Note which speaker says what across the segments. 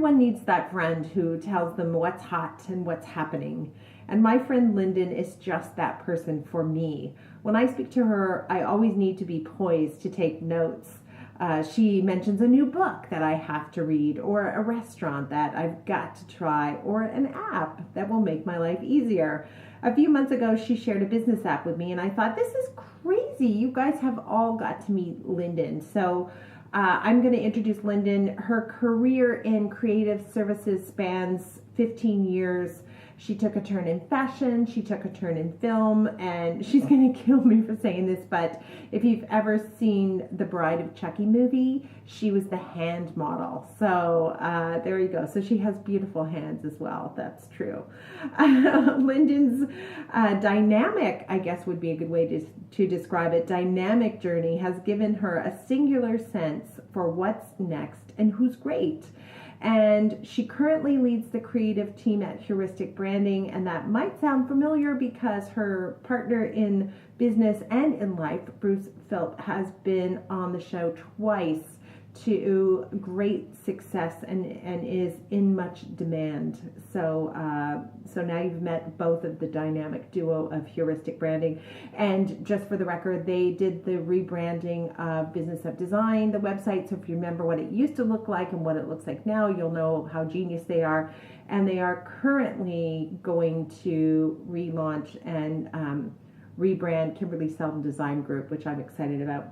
Speaker 1: everyone needs that friend who tells them what's hot and what's happening. And my friend Lindan is just that person for me. When I speak to her, I always need to be poised to take notes. She mentions a new book that I have to read, or a restaurant that I've got to try, or an app that will make my life easier. A few months ago, she shared a business app with me, and I thought, this is crazy. You guys have all got to meet Lindan. So I'm going to introduce Lindan. Her career in creative services spans 15 years. She took a turn in fashion, she took a turn in film, and she's going to kill me for saying this, but if you've ever seen the Bride of Chucky movie, she was the hand model. So there you go. So she has beautiful hands as well. That's true. Lindan's dynamic, I guess would be a good way to describe it, dynamic journey has given her a singular sense for what's next and who's great. And she currently leads the creative team at Heuristic Branding, and that might sound familiar because her partner in business and in life, Bruce Philp, has been on the show twice to great success and is in much demand. So now you've met both of the dynamic duo of Heuristic Branding. And just for the record, they did the rebranding of Business of Design, the website. So if you remember what it used to look like and what it looks like now, you'll know how genius they are. And they are currently going to relaunch and rebrand Kimberley Seldon Design Group, which I'm excited about.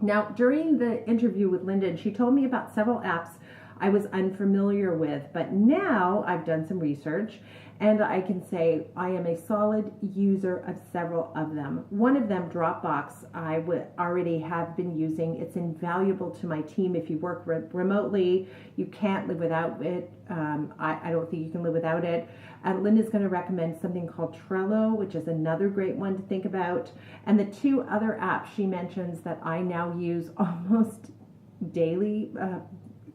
Speaker 1: Now, during the interview with Lindan, she told me about several apps I was unfamiliar with, but now I've done some research and I can say I am a solid user of several of them. One of them, Dropbox, I would already have been using. It's invaluable to my team. If you work remotely, you can't live without it. I don't think you can live without it. Linda's going to recommend something called Trello, which is another great one to think about. And the two other apps she mentions that I now use almost daily,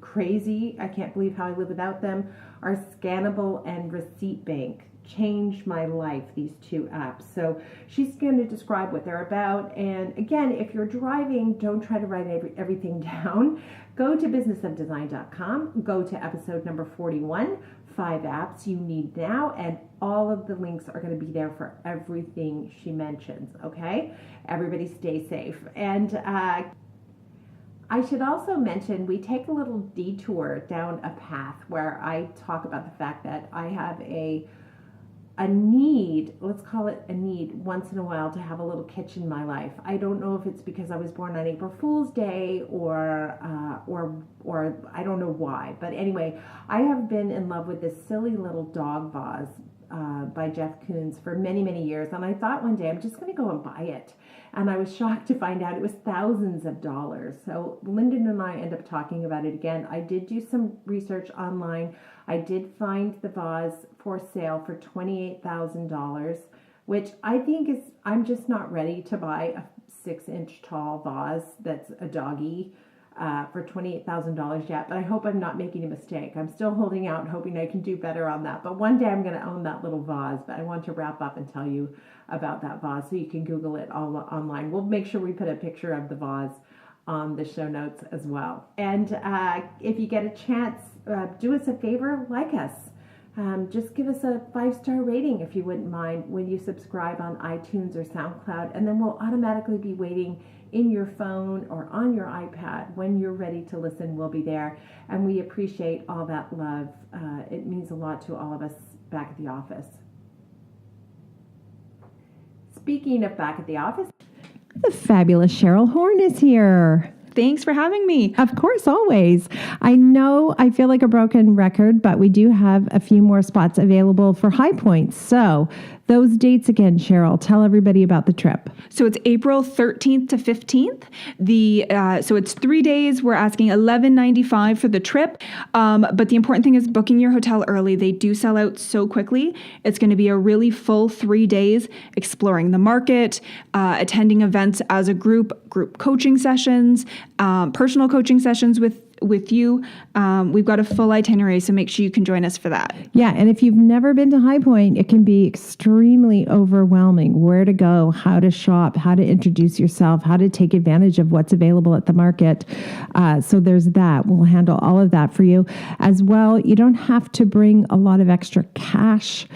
Speaker 1: crazy, I can't believe how I live without them, are Scannable and Receipt Bank. Changed my life, these two apps. So she's going to describe what they're about. And again, if you're driving, don't try to write everything down. Go to businessofdesign.com, go to episode number 41, 5 apps you need now, and all of the links are going to be there for everything she mentions, okay? Everybody stay safe. And I should also mention, we take a little detour down a path where I talk about the fact that I have a need, let's call it a need, once in a while to have a little Kitsch in my life. I don't know if it's because I was born on April Fool's Day or I don't know why. But anyway, I have been in love with this silly little dog vase by Jeff Koons for many, many years. And I thought one day I'm just going to go and buy it. And I was shocked to find out it was thousands of dollars. So Lindan and I end up talking about it again. I did do some research online. I did find the vase for sale for $28,000, which I think is, I'm just not ready to buy a 6-inch tall vase that's a doggy for $28,000 yet, but I hope I'm not making a mistake. I'm still holding out, hoping I can do better on that. But one day I'm going to own that little vase, but I want to wrap up and tell you about that vase so you can Google it all online. We'll make sure we put a picture of the vase on the show notes as well. And if you get a chance, do us a favor, like us. Just give us a 5-star rating if you wouldn't mind when you subscribe on iTunes or SoundCloud, and then we'll automatically be waiting in your phone or on your iPad. When you're ready to listen, we'll be there. And we appreciate all that love. It means a lot to all of us back at the office. Speaking of back at the office, the fabulous Cheryl Horn is here.
Speaker 2: Thanks for having me.
Speaker 1: Of course, always. I know I feel like a broken record, but we do have a few more spots available for High Points. So those dates again, Cheryl, tell everybody about the trip.
Speaker 2: So it's April 13th to 15th. So it's 3 days. We're asking $11.95 for the trip. But the important thing is booking your hotel early. They do sell out so quickly. It's going to be a really full 3 days exploring the market, attending events as a group coaching sessions, personal coaching sessions with with you. We've got a full itinerary, so make sure you can join us for that.
Speaker 1: Yeah, and if you've never been to High Point, it can be extremely overwhelming. Where to go, how to shop, how to introduce yourself, how to take advantage of what's available at the market. So there's that. We'll handle all of that for you. As well, you don't have to bring a lot of extra cash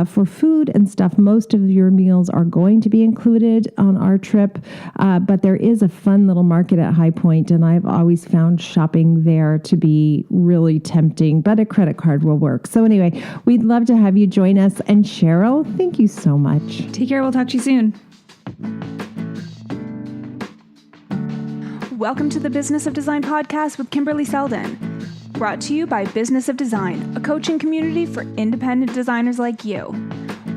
Speaker 1: for food and stuff. Most of your meals are going to be included on our trip, but there is a fun little market at High Point, and I've always found shopping there to be really tempting, but a credit card will work. So anyway, we'd love to have you join us. And Cheryl, thank you so much.
Speaker 2: Take care. We'll talk to you soon. Welcome to the Business of Design podcast with Kimberley Seldon. Brought to you by Business of Design, a coaching community for independent designers like you.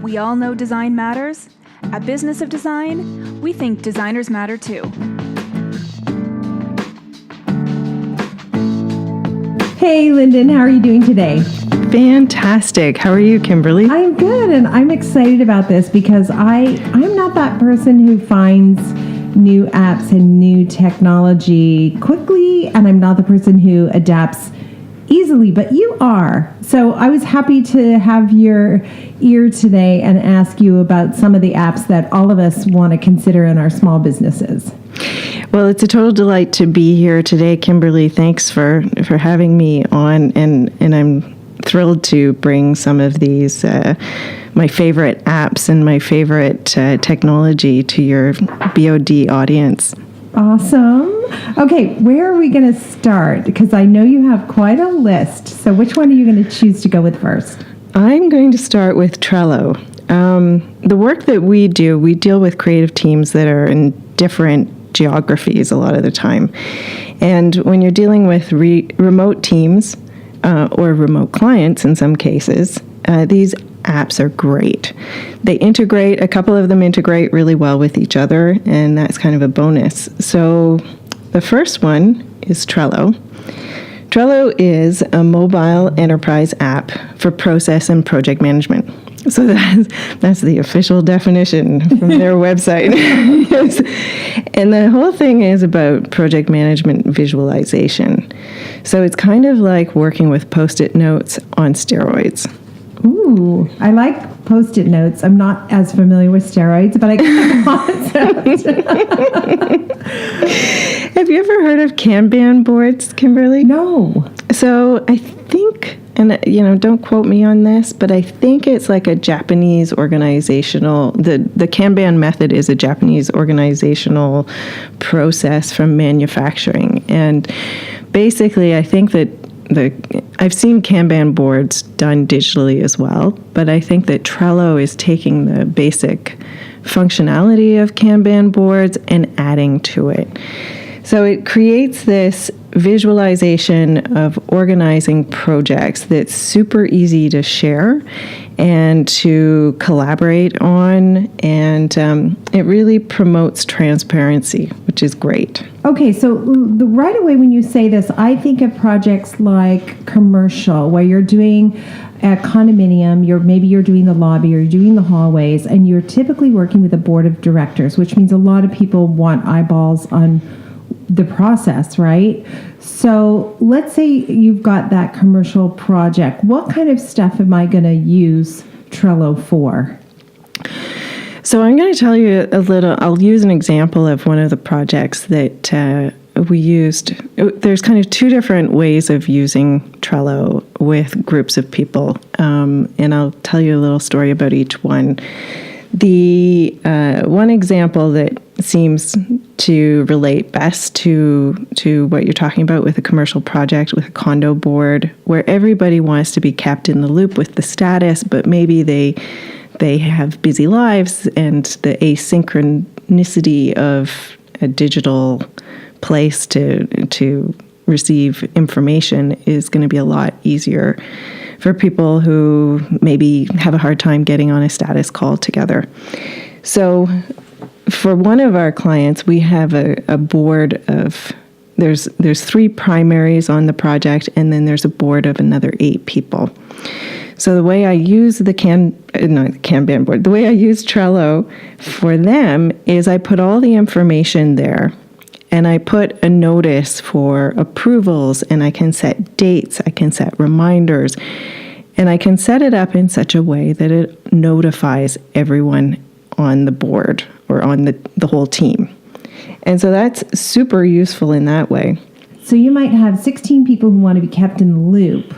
Speaker 2: We all know design matters. At Business of Design, we think designers matter too.
Speaker 1: Hey, Lindan, how are you doing today?
Speaker 3: Fantastic. How are you, Kimberly?
Speaker 1: I'm good, and I'm excited about this because I'm not that person who finds new apps and new technology quickly, and I'm not the person who adapts easily, but you are. So I was happy to have your ear today and ask you about some of the apps that all of us want to consider in our small businesses.
Speaker 3: Well, it's a total delight to be here today, Kimberly. Thanks for having me on, and I'm thrilled to bring some of these my favorite apps and my favorite technology to your BOD audience.
Speaker 1: Awesome. Okay, where are we going to start? Because I know you have quite a list. So which one are you going to choose to go with first?
Speaker 3: I'm going to start with Trello. The work that we deal with creative teams that are in different geographies a lot of the time. And when you're dealing with remote teams or remote clients in some cases, these apps are great. A couple of them integrate really well with each other, and that's kind of a bonus. So the first one is Trello. Trello is a mobile enterprise app for process and project management. So that's the official definition from their website. Yes. And the whole thing is about project management visualization. So it's kind of like working with Post-it notes on steroids.
Speaker 1: Ooh, I like Post-it notes. I'm not as familiar with steroids, but I get the concept.
Speaker 3: Have you ever heard of Kanban boards, Kimberly?
Speaker 1: No.
Speaker 3: So I think, and don't quote me on this, but I think it's like a Japanese organizational, the Kanban method is a Japanese organizational process from manufacturing. And basically, I think that I've seen Kanban boards done digitally as well, but I think that Trello is taking the basic functionality of Kanban boards and adding to it. So it creates this visualization of organizing projects that's super easy to share and to collaborate on, and it really promotes transparency, which is great.
Speaker 1: Okay, so right away when you say this, I think of projects like commercial, where you're doing a condominium, maybe you're doing the lobby or you're doing the hallways, and you're typically working with a board of directors, which means a lot of people want eyeballs on the process, right? So let's say you've got that commercial project. What kind of stuff am I going to use Trello for?
Speaker 3: So I'm going to tell you I'll use an example of one of the projects that we used. There's kind of two different ways of using Trello with groups of people, and I'll tell you a little story about each one. The one example that seems to relate best to what you're talking about with a commercial project, with a condo board, where everybody wants to be kept in the loop with the status, but maybe they have busy lives, and the asynchronicity of a digital place to receive information is going to be a lot easier for people who maybe have a hard time getting on a status call together. So for one of our clients, we have a board of, there's 3 primaries on the project, and then there's a board of another 8 people. So the way I use the Kanban board, the way I use Trello for them is I put all the information there, and I put a notice for approvals, and I can set dates, I can set reminders, and I can set it up in such a way that it notifies everyone on the board or on the whole team. And so that's super useful in that way.
Speaker 1: So you might have 16 people who want to be kept in the loop.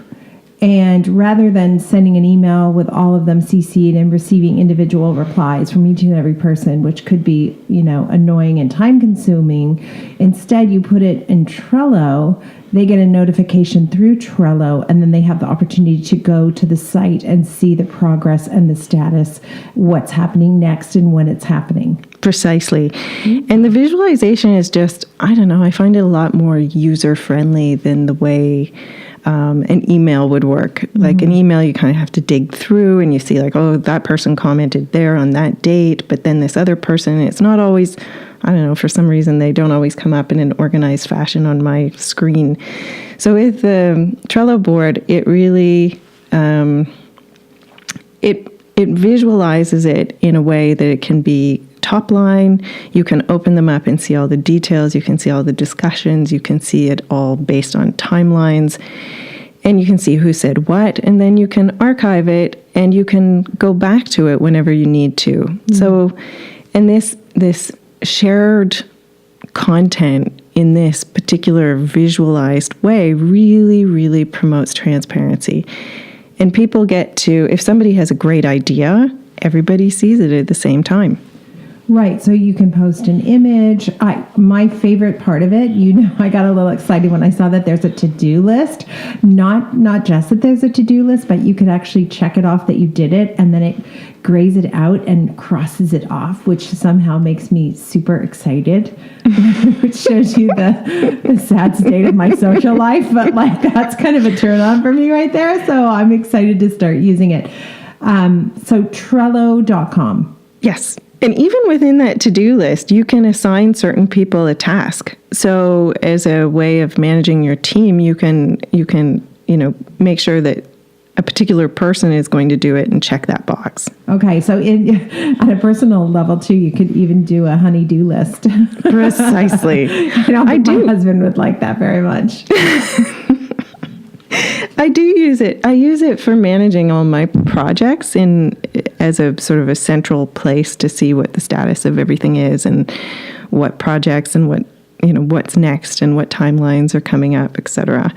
Speaker 1: And rather than sending an email with all of them CC'd and receiving individual replies from each and every person, which could be, annoying and time consuming, instead you put it in Trello. They get a notification through Trello, and then they have the opportunity to go to the site and see the progress and the status, what's happening next and when it's happening.
Speaker 3: Precisely. Mm-hmm. And the visualization is just, I find it a lot more user-friendly than the way an email would work. Mm-hmm. Like an email, you kind of have to dig through and you see like, oh, that person commented there on that date, but then this other person, it's not always, for some reason they don't always come up in an organized fashion on my screen. So with the Trello board, it really, it visualizes it in a way that it can be top line. You can open them up and see all the details. You can see all the discussions. You can see it all based on timelines. And you can see who said what. And then you can archive it and you can go back to it whenever you need to. Mm-hmm. So, and this shared content in this particular visualized way really, really promotes transparency. And people get to, if somebody has a great idea, everybody sees it at the same time.
Speaker 1: Right, so you can post an image. My favorite part of it, I got a little excited when I saw that there's a to-do list. Not just that there's a to-do list, but you could actually check it off that you did it, and then it grays it out and crosses it off, which somehow makes me super excited, which shows you the sad state of my social life. But that's kind of a turn on for me right there. So I'm excited to start using it. So Trello.com.
Speaker 3: Yes. And even within that to-do list, you can assign certain people a task. So as a way of managing your team, you can make sure that a particular person is going to do it and check that box.
Speaker 1: Okay, so at a personal level too, you could even do a honey-do list.
Speaker 3: Precisely.
Speaker 1: I do. My husband would like that very much.
Speaker 3: I do use it. I use it for managing all my projects as a sort of a central place to see what the status of everything is and what projects and what's next and what timelines are coming up, etc.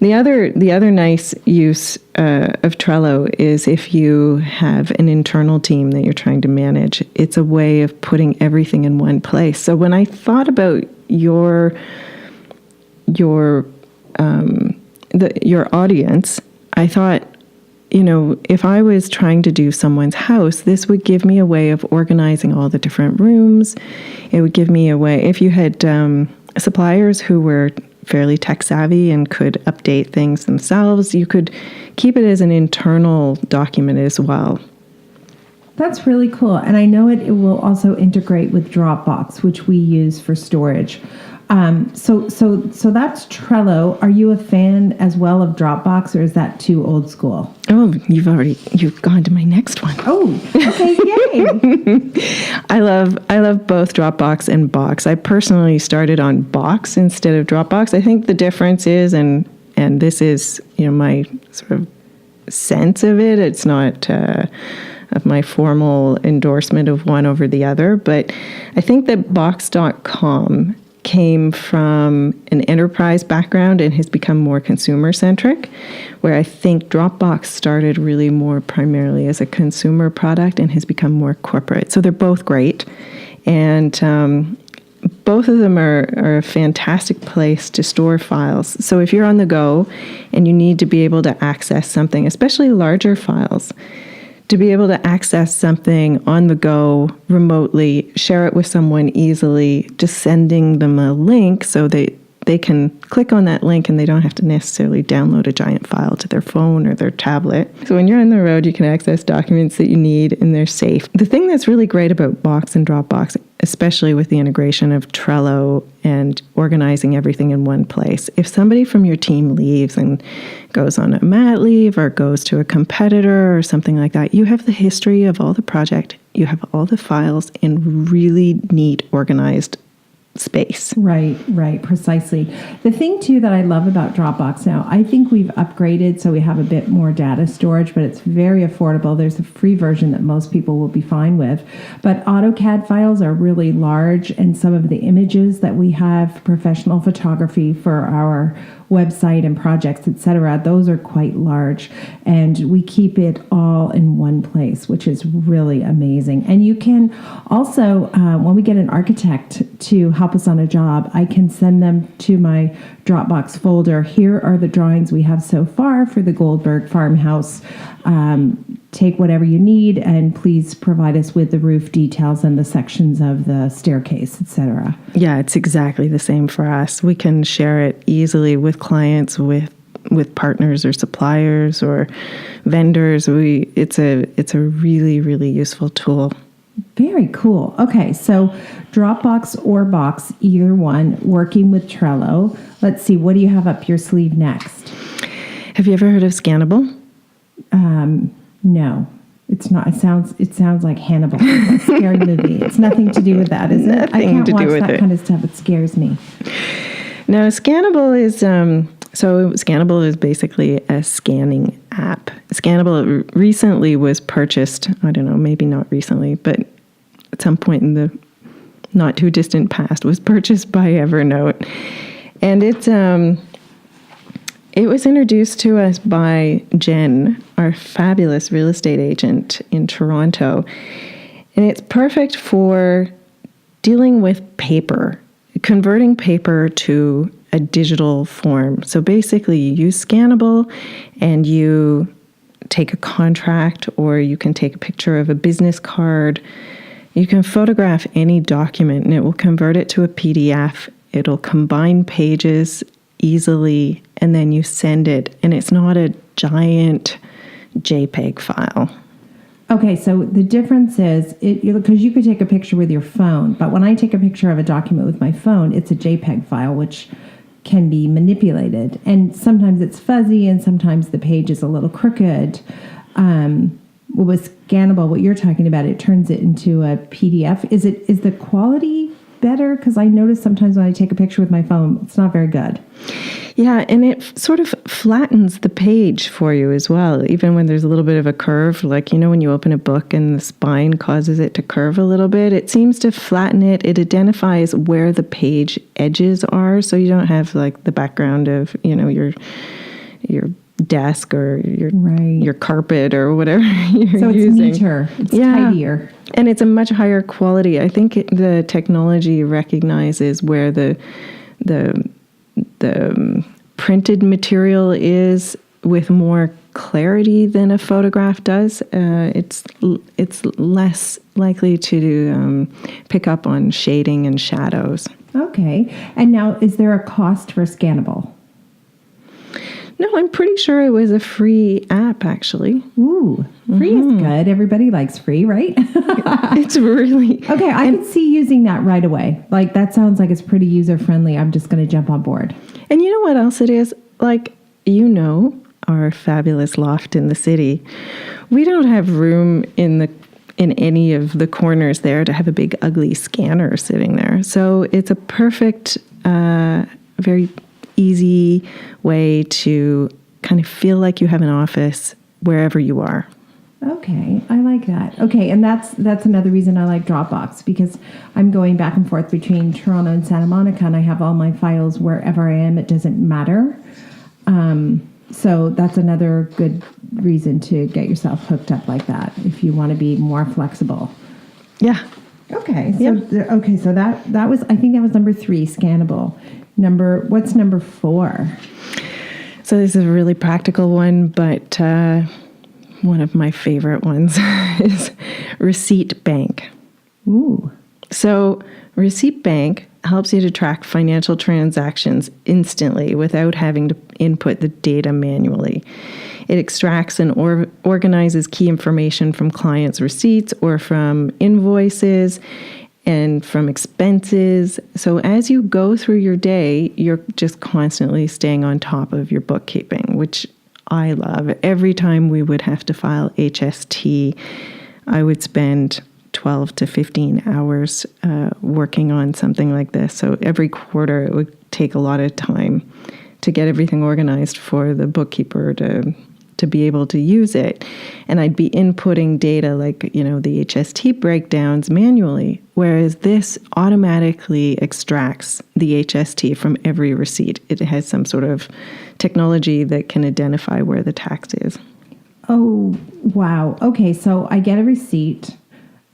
Speaker 3: The other nice use of Trello is if you have an internal team that you're trying to manage. It's a way of putting everything in one place. So when I thought about your audience, I thought, if I was trying to do someone's house, this would give me a way of organizing all the different rooms. It would give me a way, if you had suppliers who were fairly tech savvy and could update things themselves, you could keep it as an internal document as well.
Speaker 1: That's really cool. And I know it will also integrate with Dropbox, which we use for storage. So that's Trello. Are you a fan as well of Dropbox, or is that too old school?
Speaker 3: Oh, you've gone to my next one.
Speaker 1: Oh, okay, yay!
Speaker 3: I love both Dropbox and Box. I personally started on Box instead of Dropbox. I think the difference is, and this is my sort of sense of it. It's not of my formal endorsement of one over the other, but I think that Box.com came from an enterprise background and has become more consumer-centric, where I think Dropbox started really more primarily as a consumer product and has become more corporate. So they're both great. And both of them are a fantastic place to store files. So if you're on the go and you need to be able to access something, especially larger files, to be able to access something on the go remotely, share it with someone easily, just sending them a link so they can click on that link and they don't have to necessarily download a giant file to their phone or their tablet. So when you're on the road, you can access documents that you need and they're safe. The thing that's really great about Box and Dropbox, especially with the integration of Trello and organizing everything in one place, if somebody from your team leaves and goes on a mat leave or goes to a competitor or something like that, you have the history of all the project, you have all the files in really neat, organized space.
Speaker 1: Right, precisely. The thing too that I love about Dropbox now, I think we've upgraded so we have a bit more data storage, but it's very affordable. There's a free version that most people will be fine with. But AutoCAD files are really large, and some of the images that we have, professional photography for our website and projects, etc., those are quite large, and we keep it all in one place, which is really amazing. And you can also, when we get an architect to help us on a job, I can send them to my Dropbox folder. Here are the drawings we have so far for the Goldberg farmhouse. Take whatever you need, and please provide us with the roof details and the sections of the staircase, etc.
Speaker 3: Yeah, it's exactly the same for us. We can share it easily with clients, with partners or suppliers or vendors. It's a really, really useful tool.
Speaker 1: Very cool. Okay, so Dropbox or Box, either one, working with Trello. Let's see, what do you have up your sleeve next?
Speaker 3: Have you ever heard of Scannable?
Speaker 1: No, it's not. It sounds like Hannibal, a scary movie. It's nothing to do with that, is it? I can't watch that kind of stuff. It scares me.
Speaker 3: No, Scannable is basically a scanning app. Scannable recently was purchased. I don't know, maybe not recently, but at some point in the not too distant past, was purchased by Evernote, and it was introduced to us by Jen, our fabulous real estate agent in Toronto. And it's perfect for dealing with paper, converting paper to a digital form. So basically you use Scannable and you take a contract, or you can take a picture of a business card. You can photograph any document and it will convert it to a PDF. It'll combine pages easily, and then you send it, and it's not a giant JPEG file.
Speaker 1: Okay, so the difference is, because you could take a picture with your phone, but when I take a picture of a document with my phone, it's a JPEG file, which can be manipulated, and sometimes it's fuzzy, and sometimes the page is a little crooked. With Scannable, what you're talking about, it turns it into a PDF. Is the quality better? Because I notice sometimes when I take a picture with my phone, it's not very good.
Speaker 3: Yeah, and it sort of flattens the page for you as well, even when there's a little bit of a curve, like, when you open a book and the spine causes it to curve a little bit, it seems to flatten it. It identifies where the page edges are, so you don't have like the background of, your desk or your carpet or whatever you're
Speaker 1: so it's
Speaker 3: using.
Speaker 1: Neater, it's tidier.
Speaker 3: And it's a much higher quality. I think the technology recognizes where the printed material is with more clarity than a photograph does. It's less likely to pick up on shading and shadows.
Speaker 1: Okay. And now, is there a cost for Scannable?
Speaker 3: No, I'm pretty sure it was a free app, actually.
Speaker 1: Ooh, free is good. Everybody likes free, right?
Speaker 3: It's really...
Speaker 1: Okay, I can see using that right away. Like, that sounds like it's pretty user-friendly. I'm just going to jump on board.
Speaker 3: And you know what else it is? Like, our fabulous loft in the city. We don't have room in any of the corners there to have a big, ugly scanner sitting there. So it's a perfect, very easy way to kind of feel like you have an office wherever you are.
Speaker 1: Okay, I like that. Okay, and that's another reason I like Dropbox, because I'm going back and forth between Toronto and Santa Monica, and I have all my files wherever I am. It doesn't matter. So that's another good reason to get yourself hooked up like that if you want to be more flexible.
Speaker 3: Yeah.
Speaker 1: Okay. So that was, I think that was number 3, Scannable. What's number 4?
Speaker 3: So this is a really practical one, but one of my favorite ones is Receipt Bank.
Speaker 1: Ooh.
Speaker 3: So Receipt Bank helps you to track financial transactions instantly without having to input the data manually. It extracts and organizes key information from clients' receipts or from invoices and from expenses. So as you go through your day, you're just constantly staying on top of your bookkeeping, which I love. Every time we would have to file HST, I would spend 12 to 15 hours working on something like this. So every quarter it would take a lot of time to get everything organized for the bookkeeper to be able to use it. And I'd be inputting data like, the HST breakdowns manually, whereas this automatically extracts the HST from every receipt. It has some sort of technology that can identify where the tax is.
Speaker 1: Oh, wow. Okay, so I get a receipt,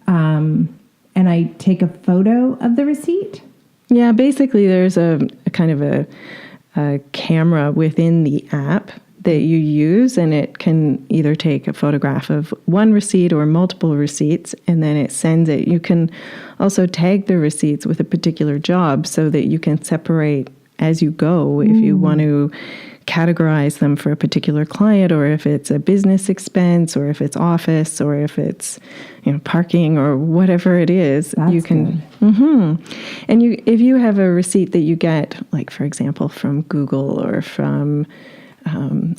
Speaker 1: and I take a photo of the receipt?
Speaker 3: Yeah, basically there's a kind of a camera within the app that you use, and it can either take a photograph of one receipt or multiple receipts, and then it sends it. You can also tag the receipts with a particular job so that you can separate as you go if you want to categorize them for a particular client, or if it's a business expense, or if it's office, or if it's parking, or whatever it is.
Speaker 1: That's
Speaker 3: you can and if you have a receipt that you get, like for example from Google or from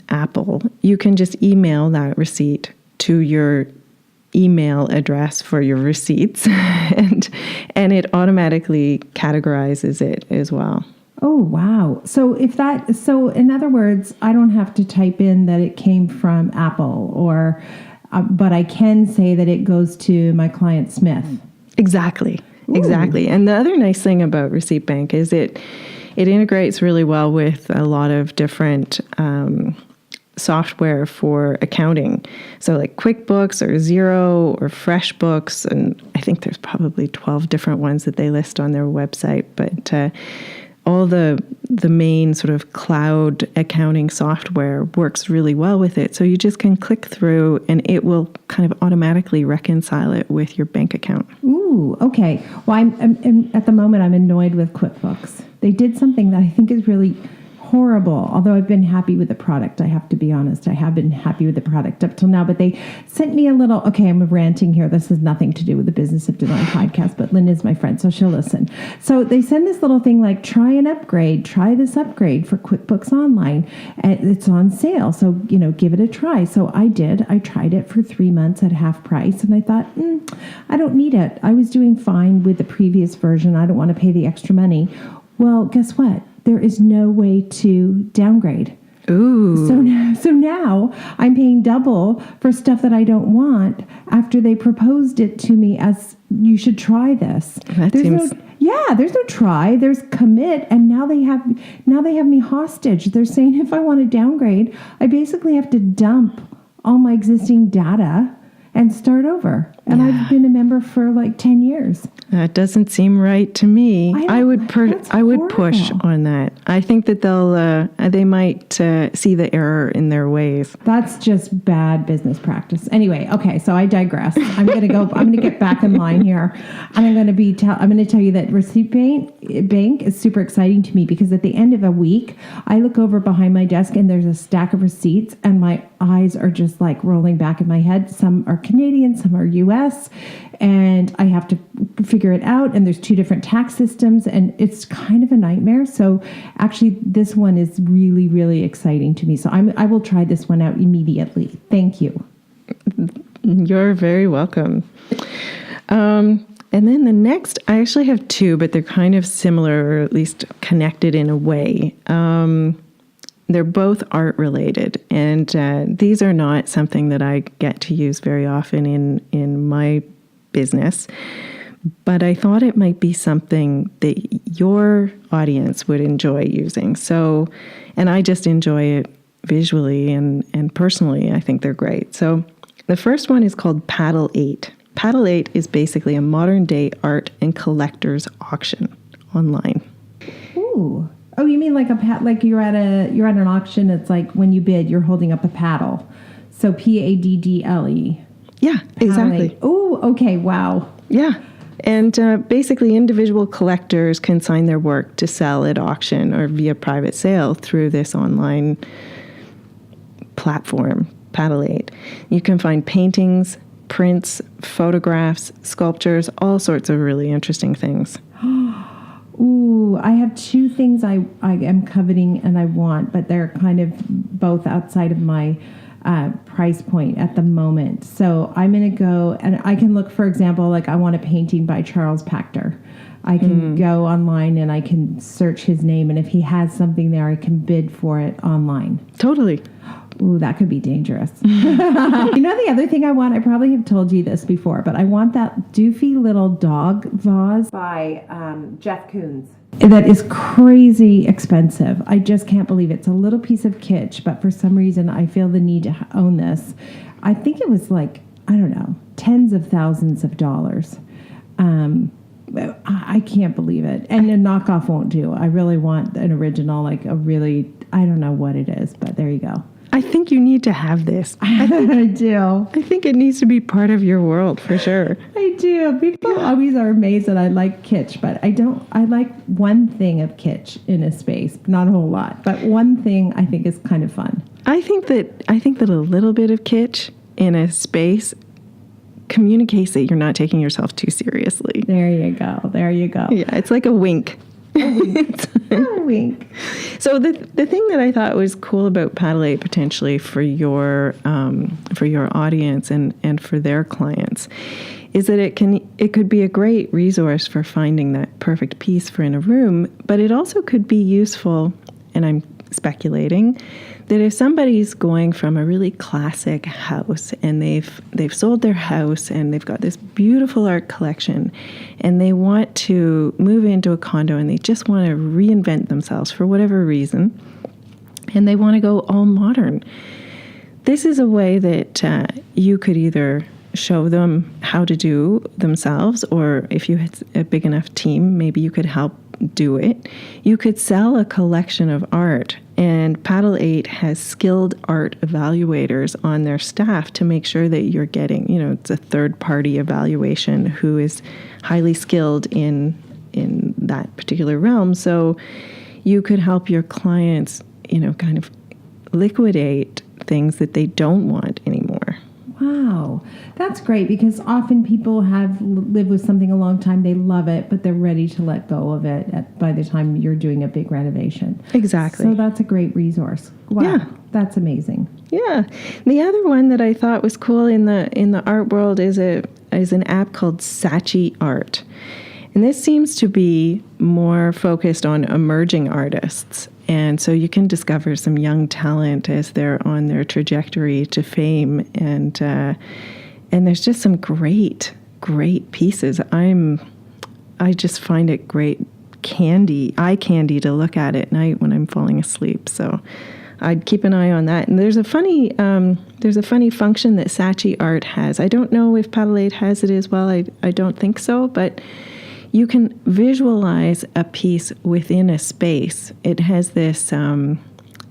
Speaker 3: Apple, you can just email that receipt to your email address for your receipts, and it automatically categorizes it as well.
Speaker 1: Oh, wow. So in other words, I don't have to type in that it came from Apple, but I can say that it goes to my client Smith.
Speaker 3: Exactly.
Speaker 1: Ooh.
Speaker 3: Exactly. And the other nice thing about Receipt Bank is it integrates really well with a lot of different software for accounting. So like QuickBooks or Xero or FreshBooks, and I think there's probably 12 different ones that they list on their website. But all the main sort of cloud accounting software works really well with it. So you just can click through and it will kind of automatically reconcile it with your bank account.
Speaker 1: Ooh, okay. Well, I'm at the moment, I'm annoyed with QuickBooks. They did something that I think is really horrible, although I've been happy with the product. I have to be honest. I have been happy with the product up till now, but they sent me a little, okay, I'm ranting here. This has nothing to do with the Business of Design podcast, but Lynn is my friend, so she'll listen. So they send this little thing like, try this upgrade for QuickBooks Online. And it's on sale, so, give it a try. So I did. I tried it for 3 months at half price, and I thought, I don't need it. I was doing fine with the previous version. I don't want to pay the extra money. Well, guess what? There is no way to downgrade.
Speaker 3: Ooh.
Speaker 1: So now I'm paying double for stuff that I don't want after they proposed it to me as you should try this. There's no try. There's commit, and now they have me hostage. They're saying if I want to downgrade, I basically have to dump all my existing data and start over. And I've been a member for like 10 years.
Speaker 3: That doesn't seem right to me. I would push on that. I think that they might see the error in their ways.
Speaker 1: That's just bad business practice. Anyway, okay, so I digress. I'm going to get back in line here. And I'm going to tell you that Receipt Bank is super exciting to me because at the end of a week, I look over behind my desk and there's a stack of receipts and my eyes are just like rolling back in my head. Some are Canadian, some are US, and I have to figure it out. And there's 2 different tax systems, and it's kind of a nightmare. So actually, this one is really, really exciting to me. So I will try this one out immediately. Thank you.
Speaker 3: You're very welcome. And then the next, I actually have 2, but they're kind of similar, or at least connected in a way. They're both art related, and these are not something that I get to use very often in my business, but I thought it might be something that your audience would enjoy using. So, and I just enjoy it visually and personally. I think they're great. So the first one is called Paddle 8. Paddle 8 is basically a modern day art and collector's auction online.
Speaker 1: Ooh. Oh, you mean like like you're at an auction? It's like when you bid, you're holding up a paddle. So PADDLE.
Speaker 3: Yeah, exactly.
Speaker 1: Oh, okay. Wow.
Speaker 3: Yeah. And basically, individual collectors can sign their work to sell at auction or via private sale through this online platform, Paddle 8. You can find paintings, prints, photographs, sculptures, all sorts of really interesting things.
Speaker 1: Ooh, I have 2 things I am coveting and I want, but they're kind of both outside of my price point at the moment. So I'm going to go and I can look, for example, like I want a painting by Charles Pachter. I can go online and I can search his name, and if he has something there, I can bid for it online.
Speaker 3: Totally.
Speaker 1: Ooh, that could be dangerous. You know, the other thing I want, I probably have told you this before, but I want that doofy little dog vase by Jeff Koons. That is crazy expensive. I just can't believe it. It's a little piece of kitsch, but for some reason I feel the need to own this. I think it was like, I don't know, tens of thousands of dollars. I can't believe it. And a knockoff won't do. I really want an original, like a really, I don't know what it is, but there you go.
Speaker 3: I think you need to have this.
Speaker 1: I do.
Speaker 3: I think it needs to be part of your world for sure.
Speaker 1: I do. People always are amazed that I like kitsch, but I don't. I like one thing of kitsch in a space, not a whole lot, but one thing I think is kind of fun.
Speaker 3: I think that a little bit of kitsch in a space communicates that you're not taking yourself too seriously.
Speaker 1: There you go. There you go.
Speaker 3: Yeah, it's like a wink.
Speaker 1: A wink.
Speaker 3: So the thing that I thought was cool about Paddle 8 potentially for your audience and for their clients is that it could be a great resource for finding that perfect piece for in a room, but it also could be useful, and I'm speculating, that if somebody's going from a really classic house and they've sold their house and they've got this beautiful art collection and they want to move into a condo and they just want to reinvent themselves for whatever reason and they want to go all modern, this is a way that you could either show them how to do themselves, or if you had a big enough team, maybe you could help do it. You could sell a collection of art, and Paddle 8 has skilled art evaluators on their staff to make sure that you're getting, it's a third-party evaluation who is highly skilled in that particular realm. So you could help your clients, kind of liquidate things that they don't want anymore.
Speaker 1: Wow, that's great, because often people have lived with something a long time, they love it, but they're ready to let go of it by the time you're doing a big renovation.
Speaker 3: Exactly.
Speaker 1: So that's a great resource. Wow, yeah. That's amazing.
Speaker 3: Yeah. The other one that I thought was cool in the art world is an app called Sacchi Art. And this seems to be more focused on emerging artists. And so you can discover some young talent as they're on their trajectory to fame. And there's just some great pieces. I just find it great eye candy to look at at night when I'm falling asleep. So I'd keep an eye on that. And there's a funny function that Sacchi Art has. I don't know if Paddle 8 has it as well. I don't think so, but you can visualize a piece within a space. It has this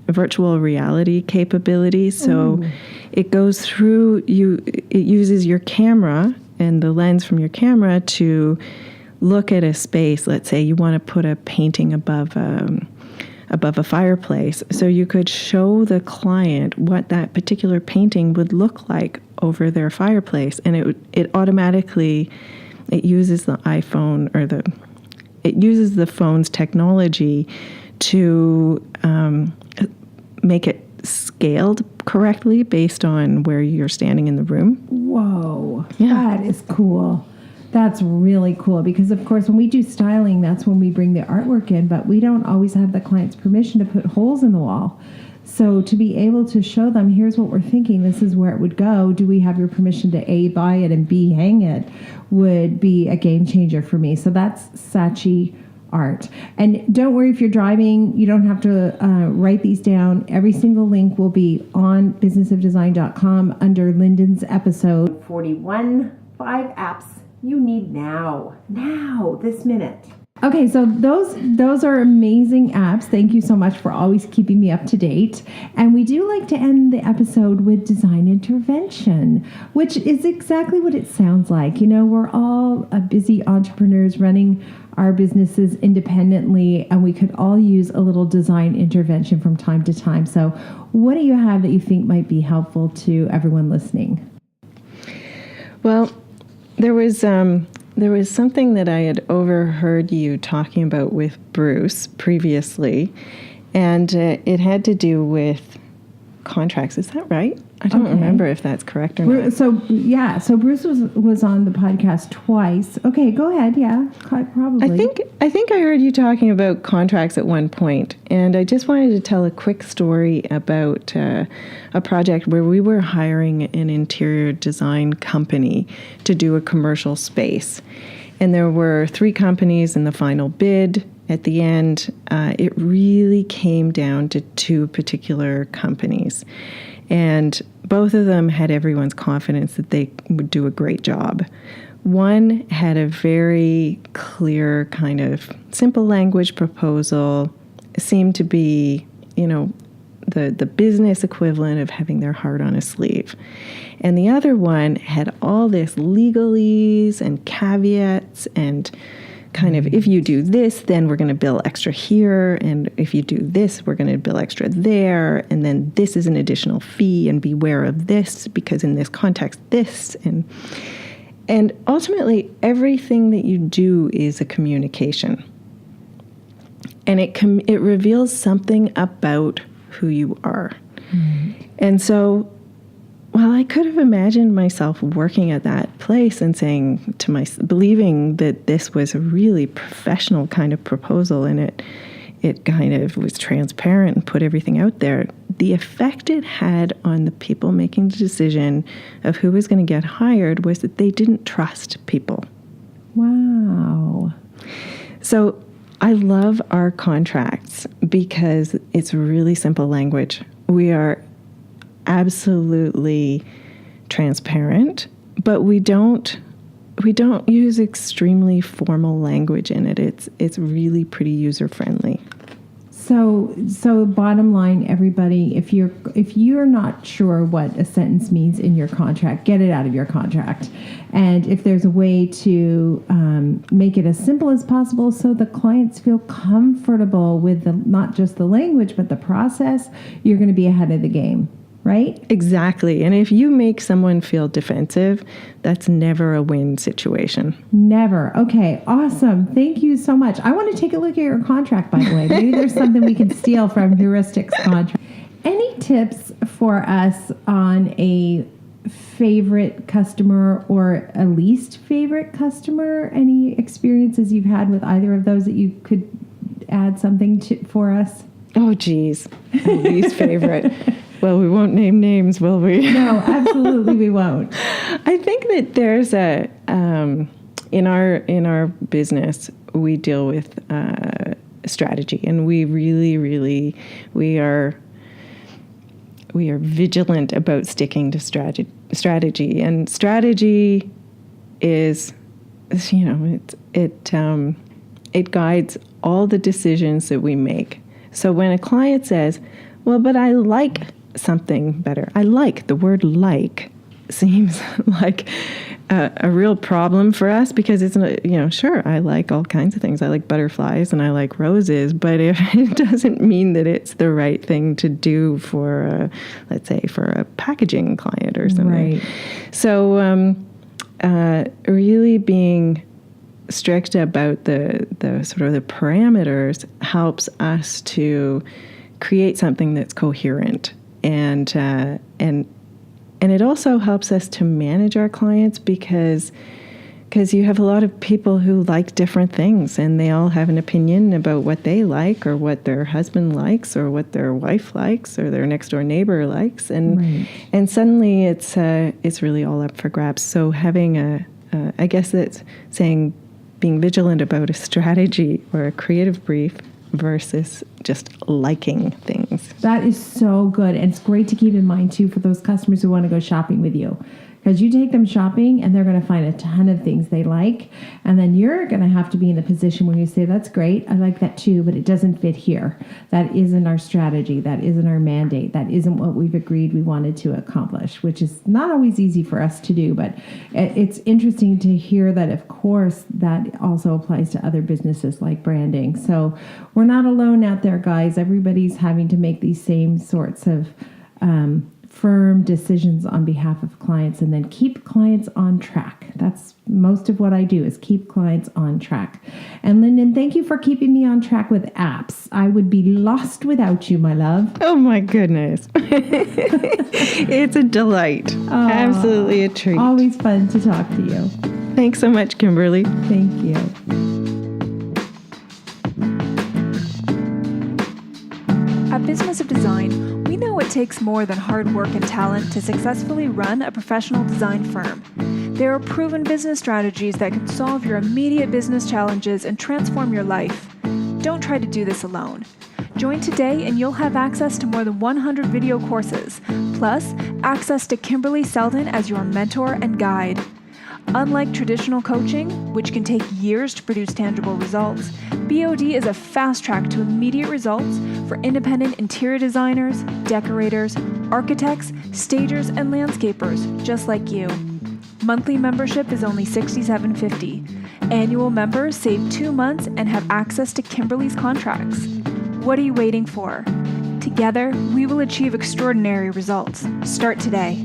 Speaker 3: virtual reality capability. So it goes through it uses your camera and the lens from your camera to look at a space. Let's say you want to put a painting above a fireplace. So you could show the client what that particular painting would look like over their fireplace. And it automatically... It uses the iPhone it uses the phone's technology to make it scaled correctly based on where you're standing in the room.
Speaker 1: Whoa,
Speaker 3: yeah.
Speaker 1: That is cool. That's really cool, because of course when we do styling, that's when we bring the artwork in, but we don't always have the client's permission to put holes in the wall. So to be able to show them, here's what we're thinking, this is where it would go, do we have your permission to A, buy it, and B, hang it, would be a game changer for me. So that's Sacchi Art. And don't worry if you're driving, you don't have to write these down. Every single link will be on businessofdesign.com under Lindan's episode 41, 5 apps you need now, this minute. Okay, so those are amazing apps. Thank you so much for always keeping me up to date. And we do like to end the episode with design intervention, which is exactly what it sounds like. We're all busy entrepreneurs running our businesses independently, and we could all use a little design intervention from time to time. So what do you have that you think might be helpful to everyone listening?
Speaker 3: Well, there was something that I had overheard you talking about with Bruce previously, and it had to do with contracts. Is that right? I don't remember if that's correct or not.
Speaker 1: So Bruce was on the podcast twice. Okay, go ahead. Yeah, probably.
Speaker 3: I think I heard you talking about contracts at one point, and I just wanted to tell a quick story about a project where we were hiring an interior design company to do a commercial space. And there were 3 companies in the final bid. At the end, it really came down to 2 particular companies. And both of them had everyone's confidence that they would do a great job. One had a very clear kind of simple language proposal, seemed to be, the business equivalent of having their heart on a sleeve. And the other one had all this legalese and caveats and kind of, if you do this, then we're going to bill extra here. And if you do this, we're going to bill extra there. And then this is an additional fee, and beware of this because in this context, this. And ultimately, everything that you do is a communication. And it reveals something about who you are. Mm-hmm. And so, well, I could have imagined myself working at that place and saying to believing that this was a really professional kind of proposal, and it kind of was transparent and put everything out there. The effect it had on the people making the decision of who was going to get hired was that they didn't trust people.
Speaker 1: Wow.
Speaker 3: So I love our contracts because it's really simple language. We are absolutely transparent, but we don't use extremely formal language in it. It's really pretty user friendly.
Speaker 1: So bottom line, everybody, if you're not sure what a sentence means in your contract, get it out of your contract. And if there's a way to make it as simple as possible so the clients feel comfortable with not just the language, but the process, you're going to be ahead of the game. Right?
Speaker 3: Exactly. And if you make someone feel defensive, that's never a win situation.
Speaker 1: Never. Okay. Awesome. Thank you so much. I want to take a look at your contract, by the way. Maybe there's something we can steal from Heuristic's contract. Any tips for us on a favorite customer or a least favorite customer? Any experiences you've had with either of those that you could add something for us?
Speaker 3: Oh, geez. Least favorite. Well, we won't name names, will we?
Speaker 1: No, absolutely we won't.
Speaker 3: I think that there's in our business, we deal with strategy, and we really are vigilant about sticking to strategy. And strategy is, it guides all the decisions that we make. So when a client says, well, but I like something better. I like, the word like seems like a real problem for us because it's, sure, I like all kinds of things. I like butterflies and I like roses, but it doesn't mean that it's the right thing to do for, let's say, for a packaging client or something. Right. So really being strict about the sort of the parameters helps us to create something that's coherent, and it also helps us to manage our clients because you have a lot of people who like different things, and they all have an opinion about what they like, or what their husband likes, or what their wife likes, or their next door neighbor likes, and suddenly it's really all up for grabs. So having I guess that's saying being vigilant about a strategy or a creative brief versus just liking things.
Speaker 1: That is so good. And it's great to keep in mind, too, for those customers who want to go shopping with you. Because you take them shopping and they're going to find a ton of things they like. And then you're going to have to be in a position where you say, that's great, I like that too, but it doesn't fit here. That isn't our strategy. That isn't our mandate. That isn't what we've agreed we wanted to accomplish, which is not always easy for us to do. But it's interesting to hear that, of course, that also applies to other businesses like branding. So we're not alone out there, guys. Everybody's having to make these same sorts of firm decisions on behalf of clients and then keep clients on track. That's most of what I do, is keep clients on track. And Lindan, thank you for keeping me on track with apps. I would be lost without you, my love.
Speaker 3: Oh my goodness. It's a delight. Absolutely a treat.
Speaker 1: Always fun to talk to you.
Speaker 3: Thanks so much, Kimberly.
Speaker 1: Thank you.
Speaker 2: At Business of Design, we know it takes more than hard work and talent to successfully run a professional design firm. There are proven business strategies that can solve your immediate business challenges and transform your life. Don't try to do this alone. Join today and you'll have access to more than 100 video courses, plus access to Kimberley Seldon as your mentor and guide. Unlike traditional coaching, which can take years to produce tangible results, BOD is a fast track to immediate results for independent interior designers, decorators, architects, stagers, and landscapers just like you. Monthly membership is only $67.50. Annual members save 2 months and have access to Kimberley's contracts. What are you waiting for? Together, we will achieve extraordinary results. Start today.